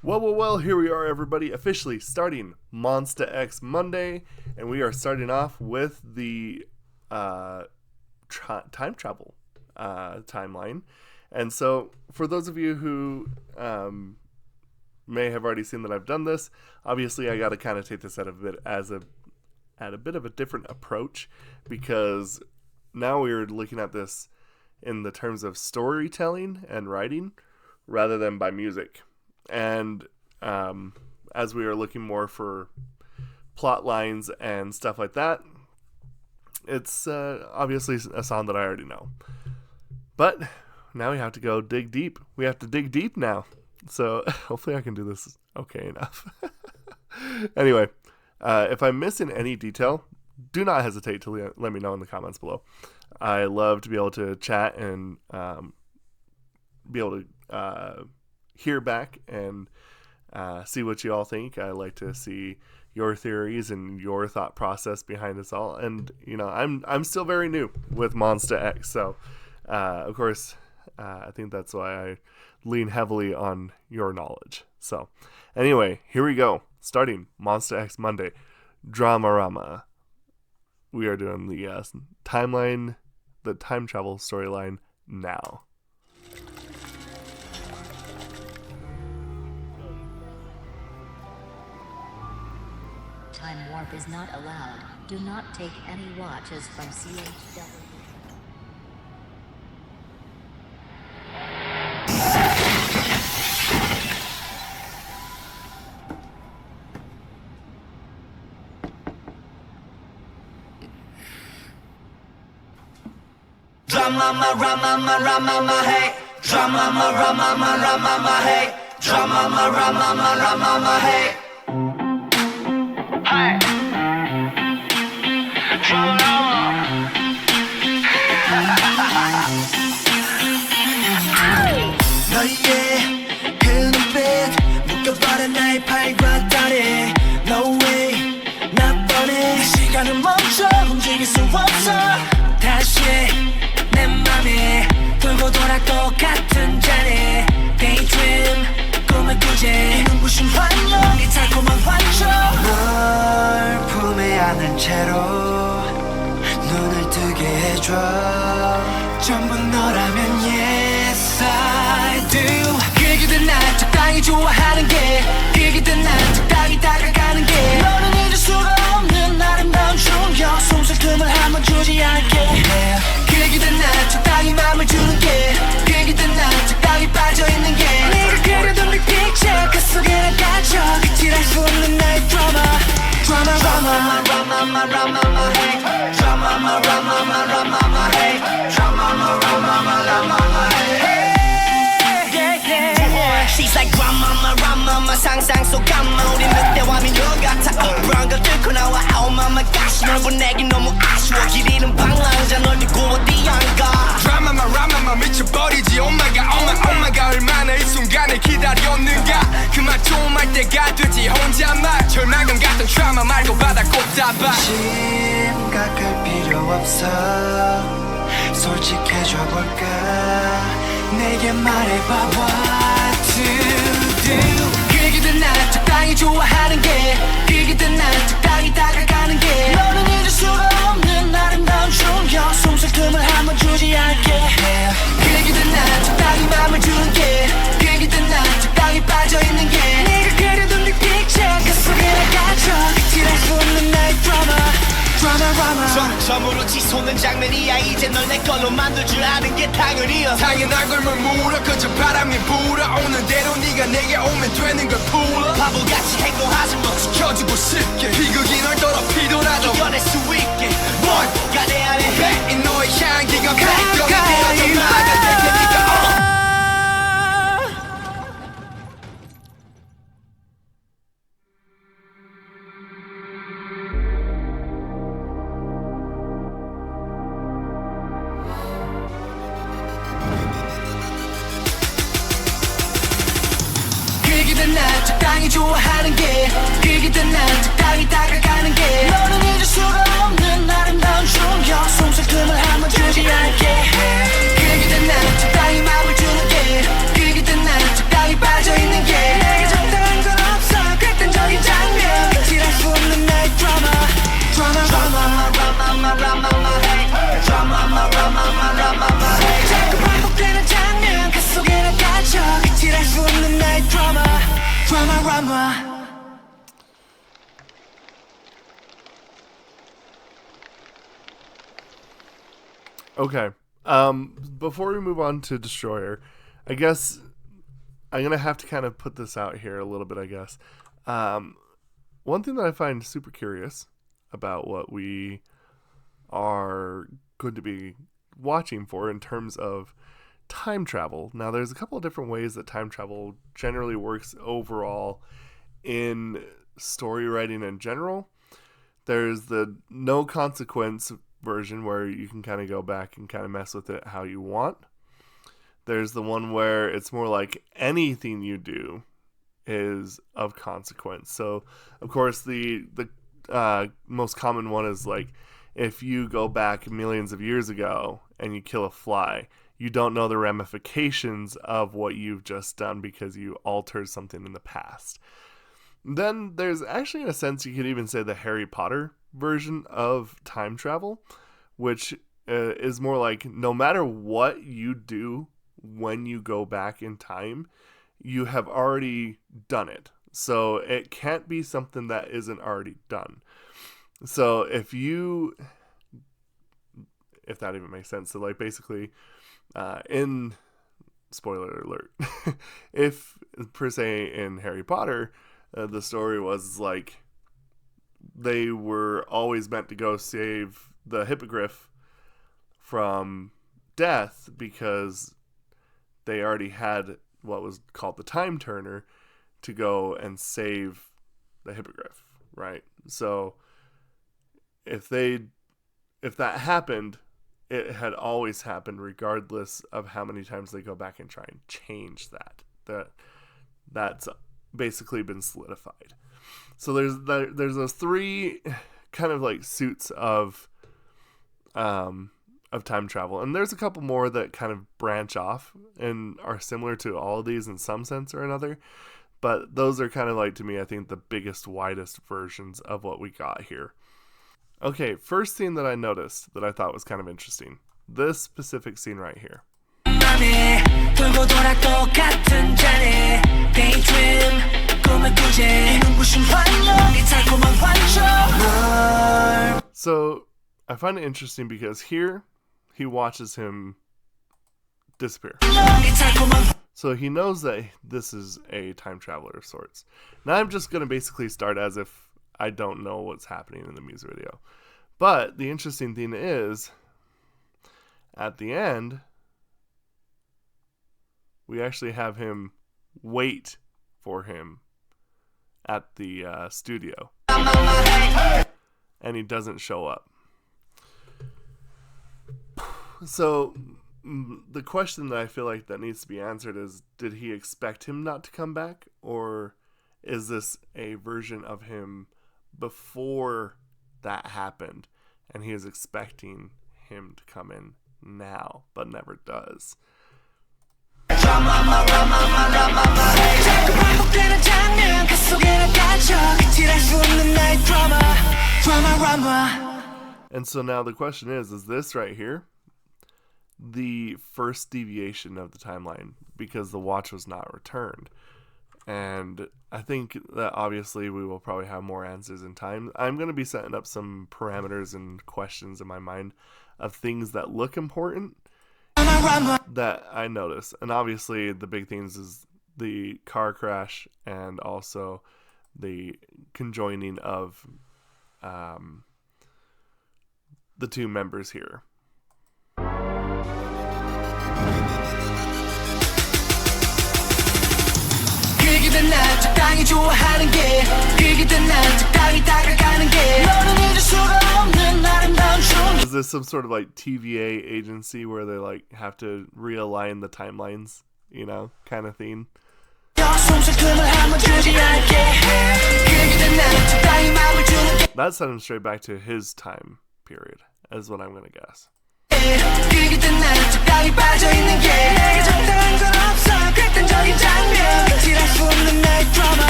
Well, here we are, everybody, officially starting Monsta X Monday, and we are starting off with the time travel timeline. And so, for those of you who may have already seen that I've done this, obviously I got to kind of take this at a bit of a different approach, because now we're looking at this in the terms of storytelling and writing rather than by music. And as we are looking more for plot lines and stuff like that, it's obviously a song that I already know. But now we have to go dig deep. We have to dig deep now. So hopefully I can do this okay enough. Anyway, if I'm missing any detail, do not hesitate to let me know in the comments below. I love to be able to chat and be able to hear back and see what you all think. I like to see your theories and your thought process behind this all. And I'm still very new with Monsta X, so of course I think that's why I lean heavily on your knowledge. So anyway, here we go. Starting Monsta X Monday, Dramarama. We are doing the timeline, the time travel storyline now. Time warp is not allowed. Do not take any watches from CHW. Dramarama, hey. Dramarama, hey. Dramarama, hey. Hey. Dramarama. 너의 그 눈빛 묶여버린 나의 팔과 다리. No way, 나 뻔해. 시간은 멈춰 움직일 수 없어. 다시 내 맘에 돌고 돌아 똑같은 자리. Daydream 꿈을 꾸지. 눈부신 환영 이 달콤한 환청. 널 품에 안은 채로 눈을 뜨게 해줘. 전부 너라면 yes I do. 그기든 날 적당히 좋아하는 게, 그기든 날 적당히 다가가는 게, 너는 잊을 수가 없는 아름다운 충격. 숨쉴 틈을 한번 주지 않게. 그기든 날 적당히 맘을 주는 게, 그기든 날 적당히 빠져있는 게, 네가 그려둔 네 picture 그 속에 나 갇혀. 끝이랄 수 없는 나의 drama. Dramarama, hey. Dramarama, hey. Dramarama, hey. She's like Dramarama, 상상 속 감마. 우리 늑대와 미녀 같아. Brown 걸 뚫고 나와. Oh my gosh, 널 보내긴 너무 아쉬워. 길 잃은 방랑자 널 믿고 어디 안 가. Dramarama 미쳐버리지. Oh my god, 얼마나 이 순간을 기다렸는가. 그만 좀 할 때가 되지 혼자만. 절망감 같은 드라마 말고 바다 꽃다발. 심각할 필요 없어. 솔직해져 볼까. 내게 말해봐 what to do. 그기든 날 적당히 좋아하는 게, 그기든 날 적당히 다가가는 게, 너는 잊을 수가 없는 아름다운 충격. 숨쉴 틈을 한번 주지 않게. 그기든 날 적당히 맘을 주는 게, 그기든 날 적당히 빠져있는 게, 네가 그려둔 네 picture 그 속에 나 갇혀. 끝이랄 수 없는 나의 drama. 점으로 치솟는 장면이야. 이제 널 내 걸로 만들 줄 아는 게 당연이야. 당연한 걸 뭘 물어. 그저 바람이 불어오는 대로 네가 내게 오면 되는 걸 풀어. 바보같이 행동하지 마. 지켜주고 싶게 비극이 널 더럽히더라도 이겨낼 수 있게. 뭔가 내 안에 배인 너의 향기가 발동이 되어줘. 나가 될 테니까. 그기든 날 적당히 좋아하는 게, 그기든 날 적당히 다가가는 게, 너는 잊을 수가 없는 아름다운 충격. 숨쉴 틈을 한번 주지 않게. 그기든 날 적당히 맘을 주는 게, 그기든 날 적당히 빠져있는 게, 내게 적당히 Dramarama. Okay. Before we move on to Destroyer, I guess I'm gonna have to kind of put this out here a little bit. I guess one thing that I find super curious about what we are going to be watching for in terms of time travel. Now, there's a couple of different ways that time travel generally works overall in story writing in general. There's the no consequence version where you can kind of go back and kind of mess with it how you want. There's the one where it's more like anything you do is of consequence. So, of course, the most common one is like if you go back millions of years ago and you kill a fly, you don't know the ramifications of what you've just done because you altered something in the past. Then there's actually, in a sense, you could even say the Harry Potter version of time travel, which is more like no matter what you do when you go back in time, you have already done it. So it can't be something that isn't already done. So if that even makes sense. So like basically in spoiler alert, if per se in Harry Potter, the story was like they were always meant to go save the hippogriff from death because they already had what was called the time turner to go and save the hippogriff, right? So if that happened, it had always happened regardless of how many times they go back and try and change that. That's basically been solidified. So there's those three kind of like suits of time travel, and there's a couple more that kind of branch off and are similar to all of these in some sense or another. But those are kind of like, to me, I think the biggest, widest versions of what we got here. Okay, first scene that I noticed that I thought was kind of interesting. This specific scene right here. So I find it interesting because here he watches him disappear. So he knows that this is a time traveler of sorts. Now I'm just going to basically start as if I don't know what's happening in the music video. But the interesting thing is, at the end, we actually have him wait for him at the studio. And he doesn't show up. So the question that I feel like that needs to be answered is, did he expect him not to come back? Or is this a version of him before that happened and he is expecting him to come in now but never does? And so now the question is this right here the first deviation of the timeline because the watch was not returned? And I think that obviously we will probably have more answers in time. I'm going to be setting up some parameters and questions in my mind of things that look important that I notice. And obviously the big things is the car crash and also the conjoining of the two members here. Is this some sort of like TVA agency where they like have to realign the timelines, you know, kind of thing? That sent him straight back to his time period, is what I'm going to guess.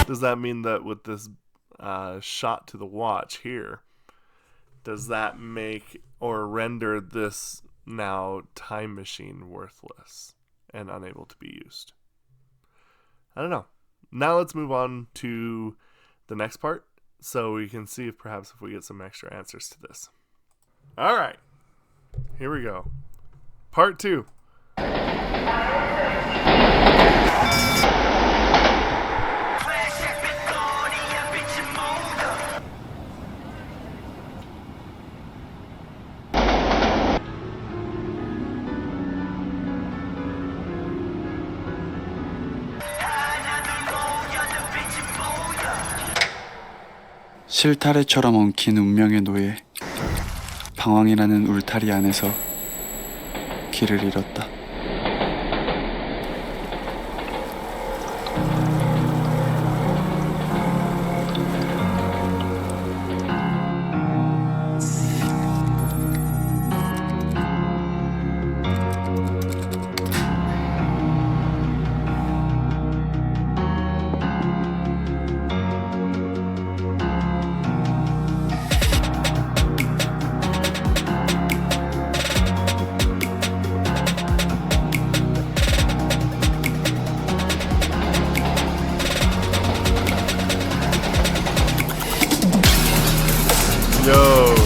Does that mean that with this shot to the watch here, does that make or render this now time machine worthless and unable to be used? I don't know. now let's move on to the next part so we can see if perhaps if we get some extra answers to this. All right, here we go. Part 2. 실타래처럼 엉킨 운명의 노예, 방황이라는 울타리 안에서 길을 잃었다. Yo.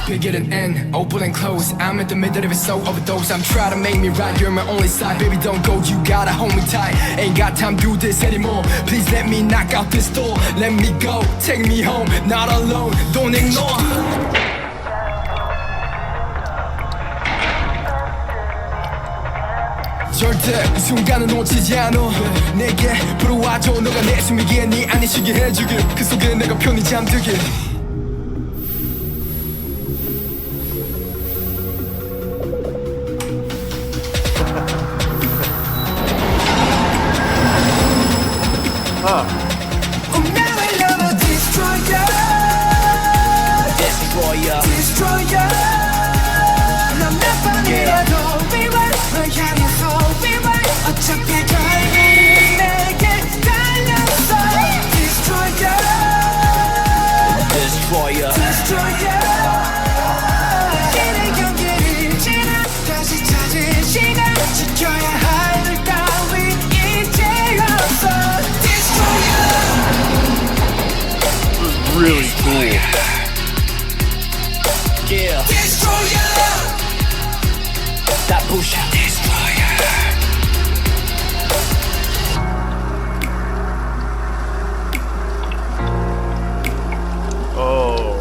Begin and end, open and close. I'm in the middle of it, so overdose. I'm trying to make me right, you're my only side. Baby, don't go, you gotta hold me tight. Ain't got time to do this anymore. Please let me knock out this door. Let me go, take me home, not alone, don't ignore. 절대 이 순간을 놓치지 않아. 내게 불어와줘. 너가 내 숨이기에 네 안에 쉬게 해주길. 그 속에 내가 편히 잠들길. 운명을 넘어 destroyer, destroyer, destroyer. 넌 몇 번이라도 rewrite, 널 향해서 rewrite. 어차피 결국은 내게 달렸어. Destroyer, destroyer, destroyer. 이런 경계를 지나 다시 찾을 시간. 지켜야 할 일 따위 이제 없어. Really cool. Yeah. Destroyer. That bullshit. Destroyer. Oh.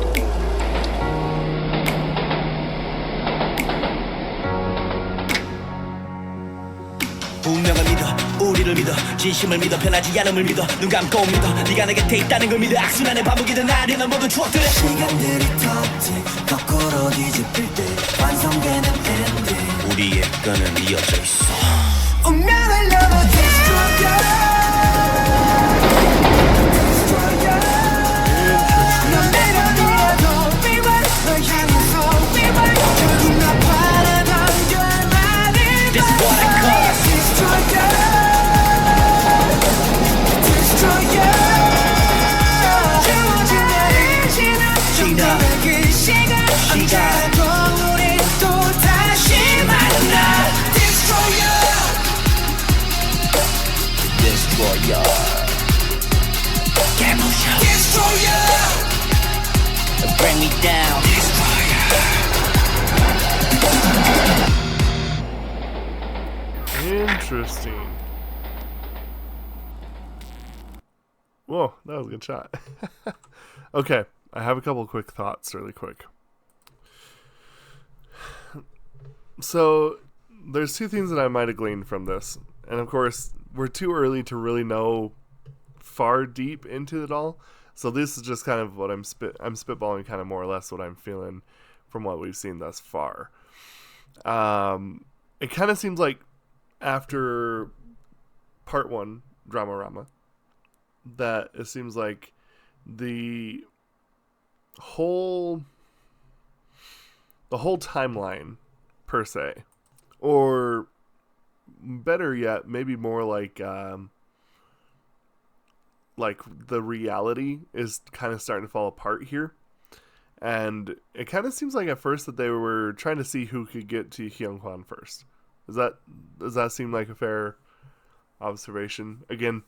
운명을 믿어 우리를 믿어 진심을 믿어 변하지 않음을 믿어 눈 감고 믿어 네가 내 곁에 있다는 걸 믿어 악순환의 반복이든 나련한 모든 추억들을 시간들이 터지 거꾸로 뒤집힐 때 완성되는 엔딩 우리의 끈은 이어져 있어 운명을 넘어 destroyer, destroyer. 넌 내려놓아도 rewrite, 널 향해서 rewrite. 결국 나 바라던 결말을 This is what I call it. destroyer, destroyer. 주어진 날을 지나 그 시간 언제라도 우린 또 다시 만나. Destroyer, Destroyer 개무셔. Destroyer, Bring me down Interesting. Whoa, that was a good shot. Okay, I have a couple quick thoughts really quick. So, there's two things that I might have gleaned from this. And of course, we're too early to really know far deep into it all. So this is just kind of what I'm spitballing kind of more or less what I'm feeling from what we've seen thus far. It kind of seems like after part 1, Dramarama, that it seems like the whole timeline per se, or better yet, maybe more like the reality is kind of starting to fall apart here. And it kind of seems like at first that they were trying to see who could get to Hyunghwan first. Does that seem like a fair observation? Again,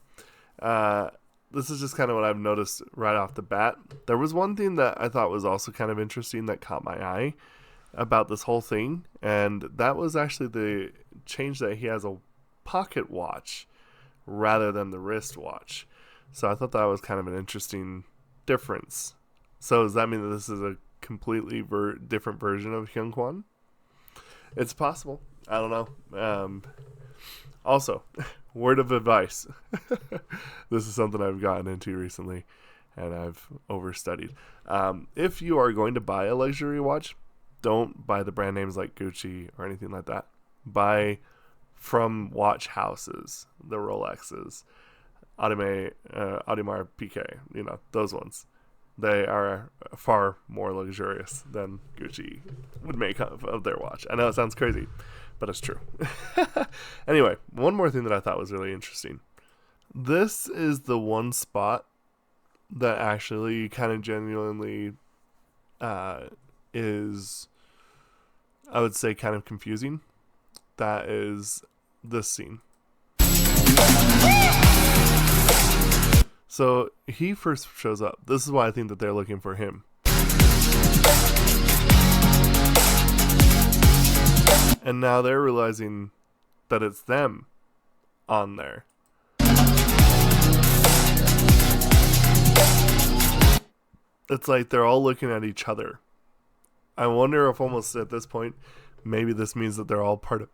this is just kind of what I've noticed right off the bat. There was one thing that I thought was also kind of interesting that caught my eye about this whole thing, and that was actually the change that he has a pocket watch rather than the wrist watch. So I thought that was kind of an interesting difference. So does that mean that this is a completely different version of Hyunghwan? It's possible. I don't know. Also, word of advice. This is something I've gotten into recently and I've overstudied. If you are going to buy a luxury watch, don't buy the brand names like Gucci or anything like that. Buy from watch houses, the Rolexes, Audemars Piguet, those ones. They are far more luxurious than Gucci would make of their watch. I know it sounds crazy, but it's true. Anyway, one more thing that I thought was really interesting. This is the one spot that actually kind of genuinely is, I would say, kind of confusing. That is this scene. So he first shows up. This is why I think that they're looking for him. And now they're realizing that it's them on there. It's like they're all looking at each other. I wonder if almost at this point, maybe this means that they're all part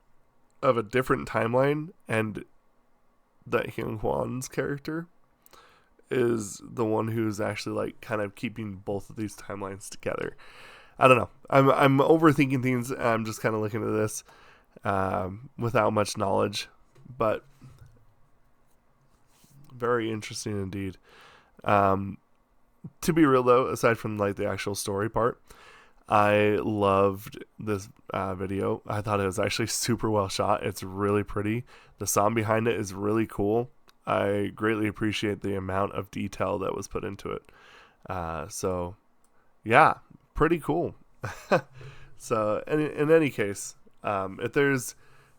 of a different timeline, and that Hyunghwan's character is the one who's actually like kind of keeping both of these timelines together. I don't know. I'm overthinking things. I'm just kind of looking at this without much knowledge, but very interesting indeed. To be real though, aside from like the actual story part, I loved this video. I thought it was actually super well shot. It's really pretty. The song behind it is really cool. I greatly appreciate the amount of detail that was put into it. So, yeah, pretty cool. So, in any case, if there's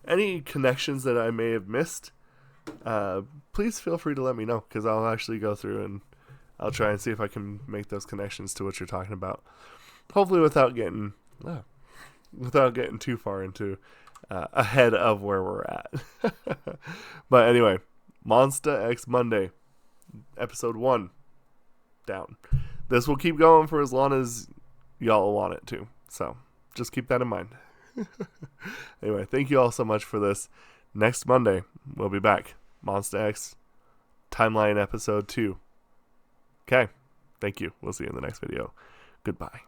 any connections that I may have missed, please feel free to let me know, because I'll actually go through and I'll try and see if I can make those connections to what you're talking about. Hopefully without getting too far into ahead of where we're at. But anyway, Monsta X Monday, episode 1, down. This will keep going for as long as y'all want it to. So just keep that in mind. Anyway, thank you all so much for this. Next Monday, we'll be back. Monsta X Timeline episode 2. Okay. Thank you. We'll see you in the next video. Goodbye.